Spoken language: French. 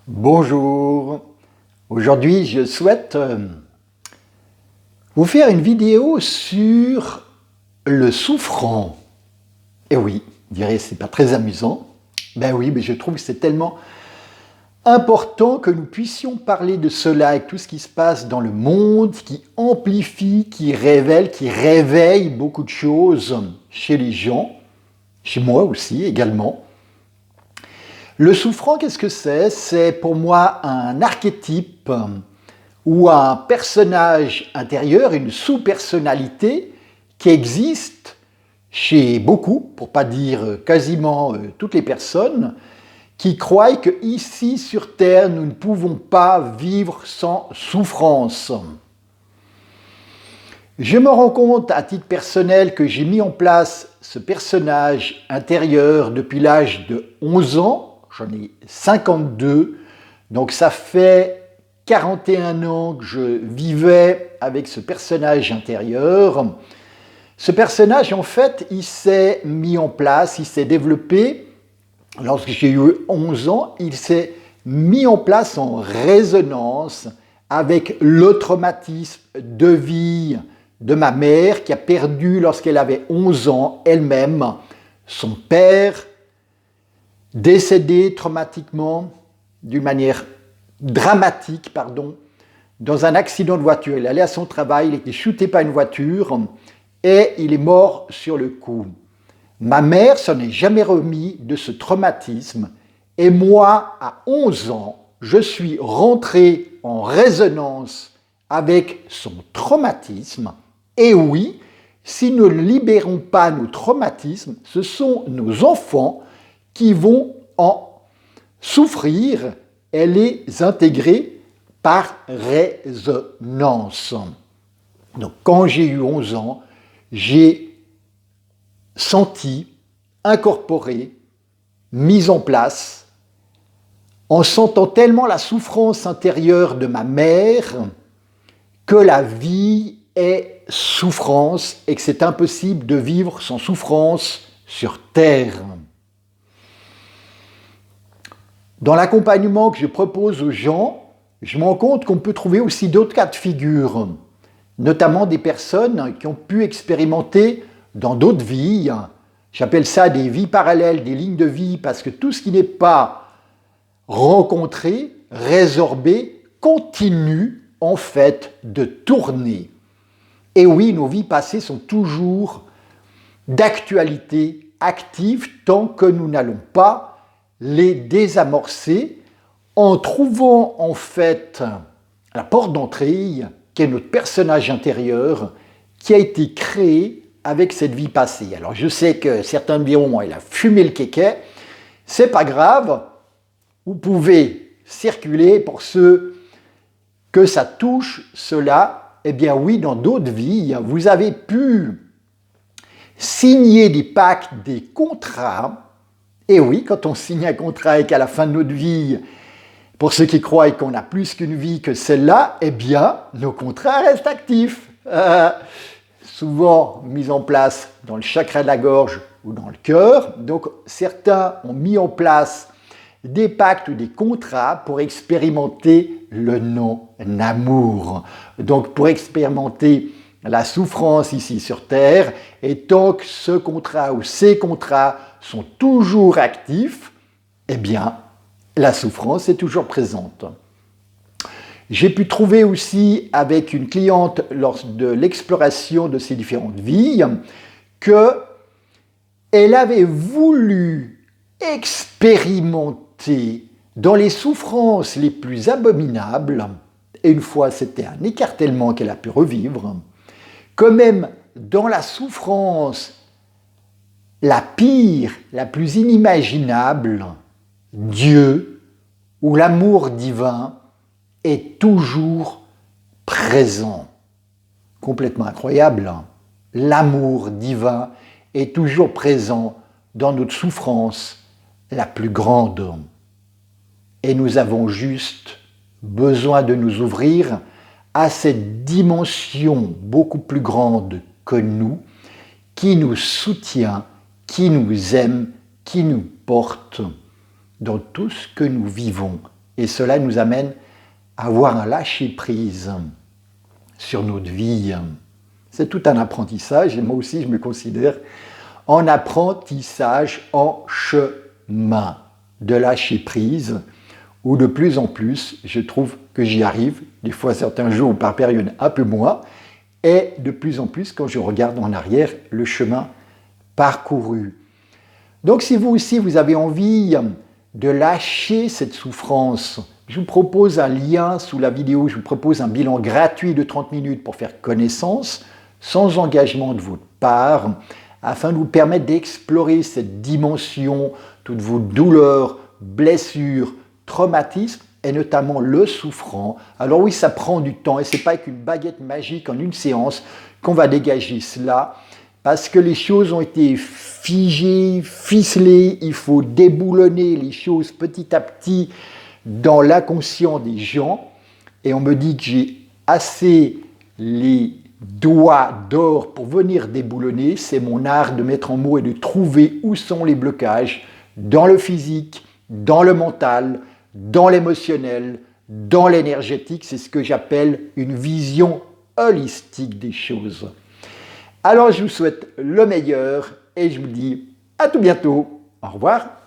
Bonjour, aujourd'hui je souhaite vous faire une vidéo sur le souffrant. Et oui, vous direz c'est pas très amusant. Ben oui, mais je trouve que c'est tellement important que nous puissions parler de cela avec tout ce qui se passe dans le monde, qui amplifie, qui révèle, qui réveille beaucoup de choses chez les gens, chez moi aussi également. Le souffrant, qu'est-ce que c'est? C'est pour moi un archétype ou un personnage intérieur, une sous-personnalité qui existe chez beaucoup, pour ne pas dire quasiment toutes les personnes, qui croient que ici sur Terre, nous ne pouvons pas vivre sans souffrance. Je me rends compte à titre personnel que j'ai mis en place ce personnage intérieur depuis l'âge de 11 ans, j'en ai 52, donc ça fait 41 ans que je vivais avec ce personnage intérieur. Ce personnage, en fait, il s'est mis en place, il s'est développé. Lorsque j'ai eu 11 ans, il s'est mis en place en résonance avec le traumatisme de vie de ma mère qui a perdu, lorsqu'elle avait 11 ans, elle-même, son père, décédé traumatiquement, d'une manière dramatique, dans un accident de voiture. Il allait à son travail, il était shooté par une voiture et il est mort sur le coup. Ma mère s'en est jamais remis de ce traumatisme et moi, à 11 ans, je suis rentré en résonance avec son traumatisme. Et oui, si nous ne libérons pas nos traumatismes, ce sont nos enfants qui vont en souffrir et les intégrer par résonance. Donc quand j'ai eu 11 ans, j'ai senti, incorporé, mis en place, en sentant tellement la souffrance intérieure de ma mère, que la vie est souffrance et que c'est impossible de vivre sans souffrance sur Terre. Dans l'accompagnement que je propose aux gens, je me rends compte qu'on peut trouver aussi d'autres cas de figure, notamment des personnes qui ont pu expérimenter dans d'autres vies. J'appelle ça des vies parallèles, des lignes de vie, parce que tout ce qui n'est pas rencontré, résorbé, continue en fait de tourner. Et oui, nos vies passées sont toujours d'actualité, actives, tant que nous n'allons pas les désamorcer en trouvant en fait la porte d'entrée qui est notre personnage intérieur qui a été créé avec cette vie passée. Alors je sais que certains me diront, il a fumé le kéké, c'est pas grave, vous pouvez circuler pour ceux que ça touche cela. Eh bien oui, dans d'autres vies, vous avez pu signer des pactes, des contrats. Et oui, quand on signe un contrat et qu'à la fin de notre vie, pour ceux qui croient qu'on a plus qu'une vie que celle-là, eh bien, nos contrats restent actifs. Souvent mis en place dans le chakra de la gorge ou dans le cœur. Donc, certains ont mis en place des pactes ou des contrats pour expérimenter le non-amour. Donc, pour expérimenter la souffrance ici sur Terre, et tant que ce contrat ou ces contrats sont toujours actifs, eh bien, la souffrance est toujours présente. J'ai pu trouver aussi avec une cliente lors de l'exploration de ces différentes vies qu'elle avait voulu expérimenter dans les souffrances les plus abominables, et une fois c'était un écartèlement qu'elle a pu revivre, que même dans la souffrance la pire, la plus inimaginable, Dieu ou l'amour divin est toujours présent. Complètement incroyable, hein? L'amour divin est toujours présent dans notre souffrance la plus grande. Et nous avons juste besoin de nous ouvrir à cette dimension beaucoup plus grande que nous, qui nous soutient, qui nous aime, qui nous porte dans tout ce que nous vivons Et cela nous amène à avoir un lâcher-prise sur notre vie. C'est tout un apprentissage, et moi aussi je me considère en apprentissage, en chemin de lâcher-prise, où de plus en plus, je trouve que j'y arrive, des fois certains jours ou par période un peu moins, et de plus en plus quand je regarde en arrière le chemin parcouru. Donc si vous aussi vous avez envie de lâcher cette souffrance, je vous propose un lien sous la vidéo, je vous propose un bilan gratuit de 30 minutes pour faire connaissance, sans engagement de votre part, afin de vous permettre d'explorer cette dimension, toutes vos douleurs, blessures, traumatismes, et notamment le souffrant. Alors oui, ça prend du temps, et ce n'est pas avec une baguette magique en une séance qu'on va dégager cela, parce que les choses ont été figées, ficelées, il faut déboulonner les choses petit à petit dans l'inconscient des gens, et on me dit que j'ai assez les doigts d'or pour venir déboulonner, c'est mon art de mettre en mots et de trouver où sont les blocages dans le physique, dans le mental, dans l'émotionnel, dans l'énergétique, c'est ce que j'appelle une vision holistique des choses. Alors je vous souhaite le meilleur et je vous dis à tout bientôt. Au revoir.